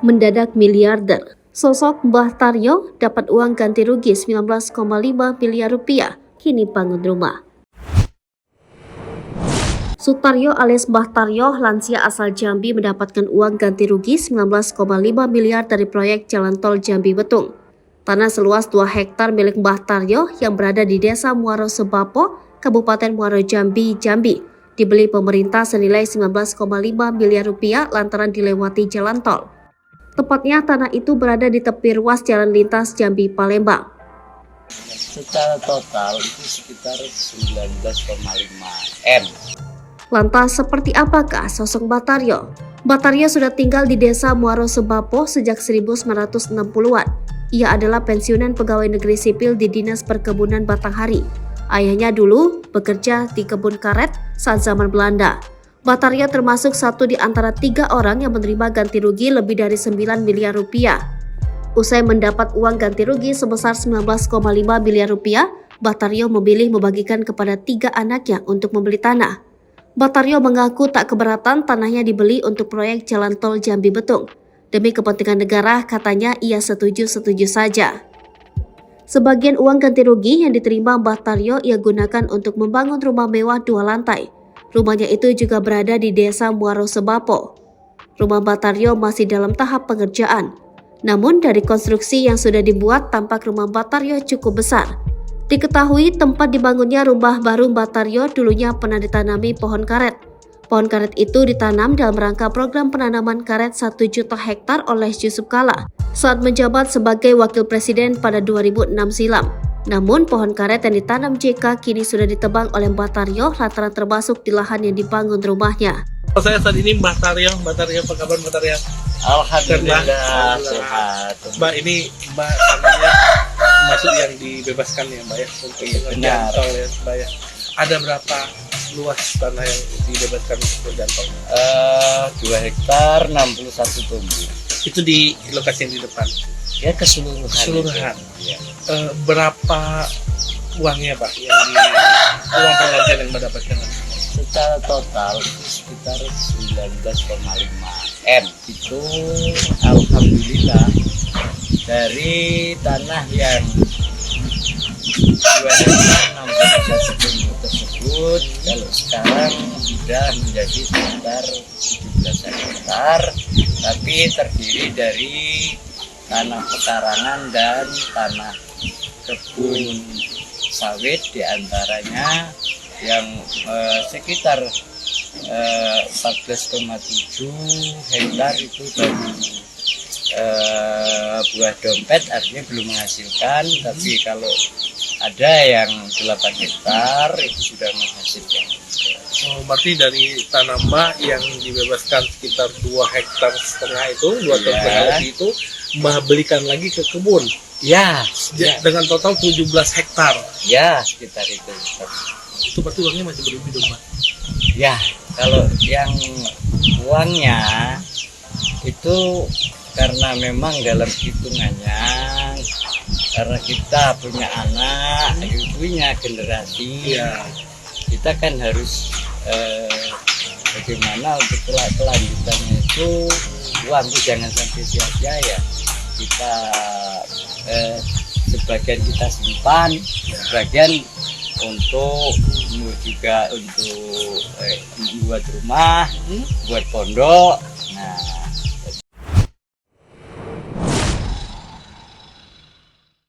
Mendadak miliarder. Sosok Mbah Taryo dapat uang ganti rugi 19,5 miliar rupiah, kini bangun rumah. Sutaryo alias Mbah Taryo, lansia asal Jambi, mendapatkan uang ganti rugi 19,5 miliar dari proyek jalan tol Jambi Betung. Tanah seluas 2 hektar milik Mbah Taryo yang berada di Desa Muaro Sebapo, Kabupaten Muaro Jambi, dibeli pemerintah senilai 19,5 miliar rupiah lantaran dilewati jalan tol. Tepatnya tanah itu berada di tepi ruas jalan lintas Jambi-Palembang. Secara total itu sekitar 19,5 M. Lantas seperti apakah sosok Mbah Taryo? Mbah Taryo sudah tinggal di Desa Muaro Sebapo sejak 1960-an. Ia adalah pensiunan pegawai negeri sipil di Dinas Perkebunan Batanghari. Ayahnya dulu bekerja di kebun karet saat zaman Belanda. Mbah Taryo termasuk satu di antara 3 orang yang menerima ganti rugi lebih dari 9 miliar rupiah. Usai mendapat uang ganti rugi sebesar 19,5 miliar rupiah, Mbah Taryo memilih membagikan kepada 3 anaknya untuk membeli tanah. Mbah Taryo mengaku tak keberatan tanahnya dibeli untuk proyek jalan tol Jambi Betung. Demi kepentingan negara, katanya ia setuju-setuju saja. Sebagian uang ganti rugi yang diterima Mbah Taryo ia gunakan untuk membangun rumah mewah 2 lantai. Rumahnya itu juga berada di Desa Muaro Sebapo. Rumah Mbah Taryo masih dalam tahap pengerjaan. Namun dari konstruksi yang sudah dibuat, tampak rumah Mbah Taryo cukup besar. Diketahui tempat dibangunnya rumah baru Mbah Taryo dulunya pernah ditanami pohon karet. Pohon karet itu ditanam dalam rangka program penanaman karet 1 juta hektar oleh Yusuf Kala saat menjabat sebagai wakil presiden pada 2006 silam. Namun pohon karet yang ditanam JK kini sudah ditebang oleh Mbah Taryo lantaran termasuk di lahan yang dibangun rumahnya. Saya saat ini Mbah Taryo, apa kabar Mbah Taryo? Alhamdulillah sehat. Mbak, ini Mbak tanahnya masuk yang dibebaskan ya Mbak ya untuk pengerjaan tol ya Mbak ya. Ada berapa luas tanah yang dibebaskan untuk pengerjaan tol? 2 hektar 61 tumbuh. Itu di lokasi yang di depan. Ya keseluruhan. Ya. Berapa uangnya Pak yang uang pengajian yang Mbak dapatkan? Secara total itu sekitar 19,5 M. Itu alhamdulillah dari tanah yang 2 hektar 61 tumbuh tersebut, kalau sekarang sudah menjadi sekitar 17 hektar, tapi terdiri dari tanah pekarangan dan tanah kebun sawit, diantaranya yang sekitar 14,7 hektar itu dari buah dompet, artinya belum menghasilkan, tapi kalau ada yang 8 hektar itu sudah menghasilkan. Oh, berarti dari tanah Mbak yang dibebaskan sekitar 2 hektar setengah itu, 2 hektar setengah lebih itu, Mbak belikan lagi ke kebun. Ya, dengan total 17 hektar. Ya, sekitar itu. Itu berarti uangnya masih berlebih dong, Mbak? Ya, kalau yang uangnya itu karena memang dalam hitungannya, karena kita punya anak, punya generasi, kita kan harus bagaimana untuk kelanjutannya itu uang itu jangan sampai sia-sia ya. Kita sebagian kita simpan, sebagian untuk juga untuk membuat rumah, buat pondok,